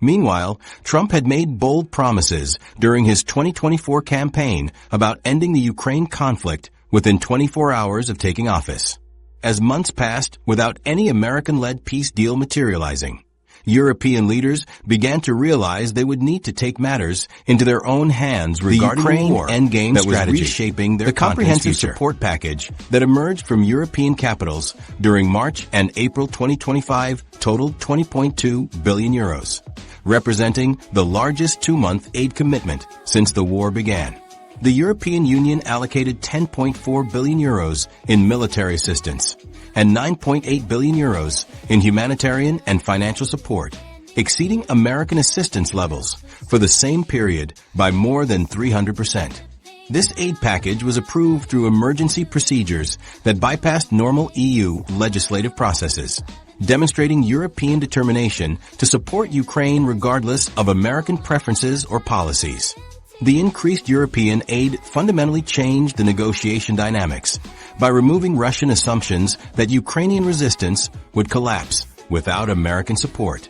Meanwhile, Trump had made bold promises during his 2024 campaign about ending the Ukraine conflict within 24 hours of taking office. As months passed without any American-led peace deal materializing, European leaders began to realize they would need to take matters into their own hands regarding the Ukraine war endgame that strategy, was reshaping their comprehensive support package that emerged from European capitals during March and April 2025 totaled 20.2 billion euros, representing the largest two-month aid commitment since the war began. The European Union allocated 10.4 billion euros in military assistance and 9.8 billion euros in humanitarian and financial support, exceeding American assistance levels for the same period by more than 300%. This aid package was approved through emergency procedures that bypassed normal EU legislative processes, demonstrating European determination to support Ukraine regardless of American preferences or policies. The increased European aid fundamentally changed the negotiation dynamics by removing Russian assumptions that Ukrainian resistance would collapse without American support.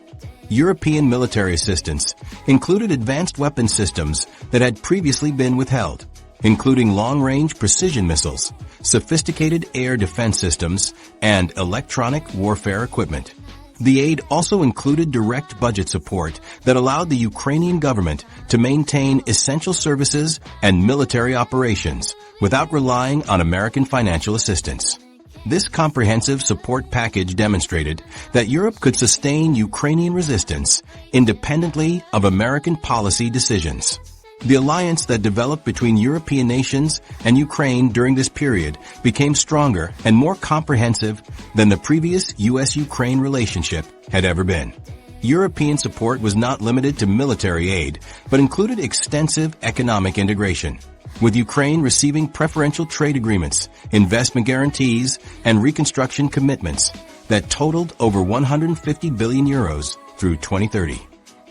European military assistance included advanced weapon systems that had previously been withheld, including long-range precision missiles, sophisticated air defense systems, and electronic warfare equipment. The aid also included direct budget support that allowed the Ukrainian government to maintain essential services and military operations without relying on American financial assistance. This comprehensive support package demonstrated that Europe could sustain Ukrainian resistance independently of American policy decisions. The alliance that developed between European nations and Ukraine during this period became stronger and more comprehensive than the previous U.S.-Ukraine relationship had ever been. European support was not limited to military aid, but included extensive economic integration, with Ukraine receiving preferential trade agreements, investment guarantees, and reconstruction commitments that totaled over 150 billion euros through 2030.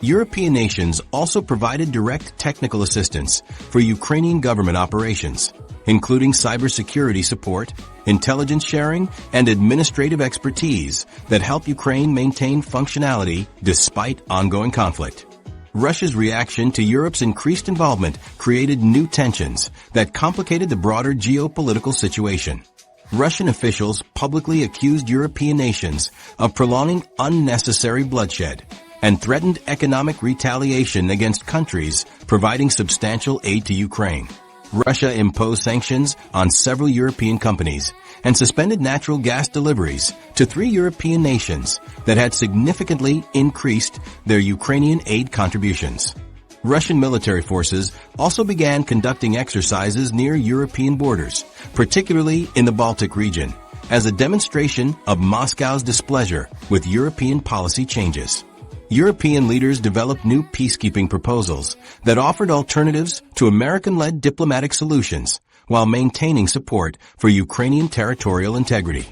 European nations also provided direct technical assistance for Ukrainian government operations, including cybersecurity support, intelligence sharing, and administrative expertise that help Ukraine maintain functionality despite ongoing conflict. Russia's reaction to Europe's increased involvement created new tensions that complicated the broader geopolitical situation. Russian officials publicly accused European nations of prolonging unnecessary bloodshed and threatened economic retaliation against countries providing substantial aid to Ukraine. Russia imposed sanctions on several European companies and suspended natural gas deliveries to 3 European nations that had significantly increased their Ukrainian aid contributions. Russian military forces also began conducting exercises near European borders, particularly in the Baltic region, as a demonstration of Moscow's displeasure with European policy changes. European leaders developed new peacekeeping proposals that offered alternatives to American-led diplomatic solutions while maintaining support for Ukrainian territorial integrity.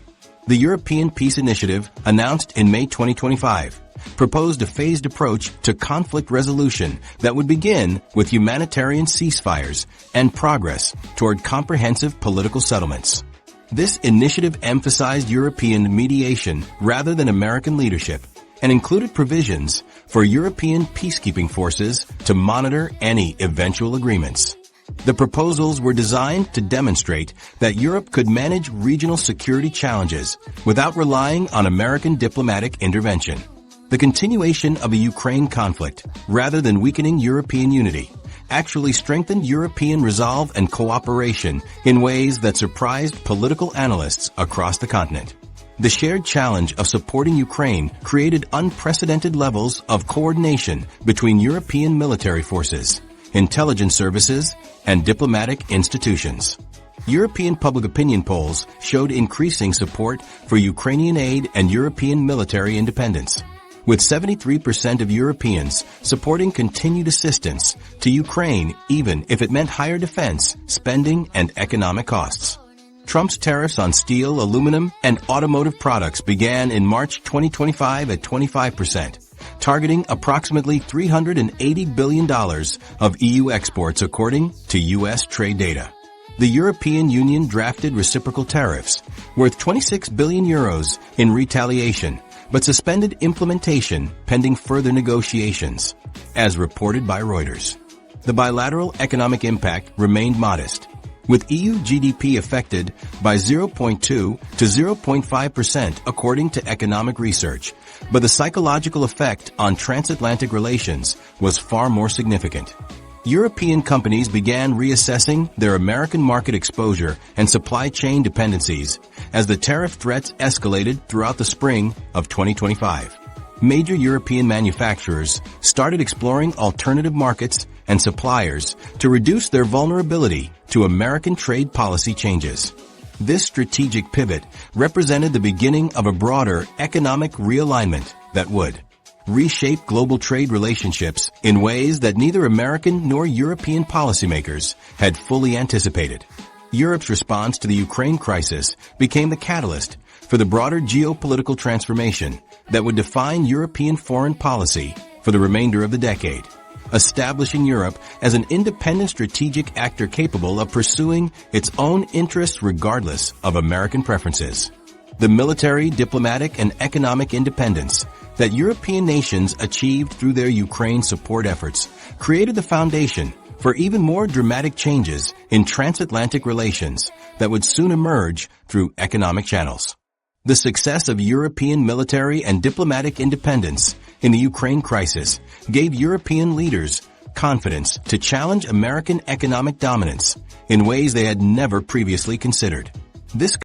The European Peace Initiative, announced in May 2025, proposed a phased approach to conflict resolution that would begin with humanitarian ceasefires and progress toward comprehensive political settlements. This initiative emphasized European mediation rather than American leadership, and included provisions for European peacekeeping forces to monitor any eventual agreements. The proposals were designed to demonstrate that Europe could manage regional security challenges without relying on American diplomatic intervention. The continuation of a Ukraine conflict, rather than weakening European unity, actually strengthened European resolve and cooperation in ways that surprised political analysts across the continent. The shared challenge of supporting Ukraine created unprecedented levels of coordination between European military forces, intelligence services, and diplomatic institutions. European public opinion polls showed increasing support for Ukrainian aid and European military independence, with 73% of Europeans supporting continued assistance to Ukraine even if it meant higher defense, spending, and economic costs. Trump's tariffs on steel, aluminum, and automotive products began in March 2025 at 25%, targeting approximately $380 billion of EU exports according to U.S. trade data. The European Union drafted reciprocal tariffs worth 26 billion euros in retaliation but suspended implementation pending further negotiations, as reported by Reuters. The bilateral economic impact remained modest, with EU GDP affected by 0.2 to 0.5% according to economic research, but the psychological effect on transatlantic relations was far more significant. European companies began reassessing their American market exposure and supply chain dependencies as the tariff threats escalated throughout the spring of 2025. Major European manufacturers started exploring alternative markets and suppliers to reduce their vulnerability to American trade policy changes. This strategic pivot represented the beginning of a broader economic realignment that would reshape global trade relationships in ways that neither American nor European policymakers had fully anticipated. Europe's response to the Ukraine crisis became the catalyst for the broader geopolitical transformation that would define European foreign policy for the remainder of the decade, establishing Europe as an independent strategic actor capable of pursuing its own interests regardless of American preferences. The military, diplomatic, and economic independence that European nations achieved through their Ukraine support efforts created the foundation for even more dramatic changes in transatlantic relations that would soon emerge through economic channels. The success of European military and diplomatic independence in the Ukraine crisis gave European leaders confidence to challenge American economic dominance in ways they had never previously considered. This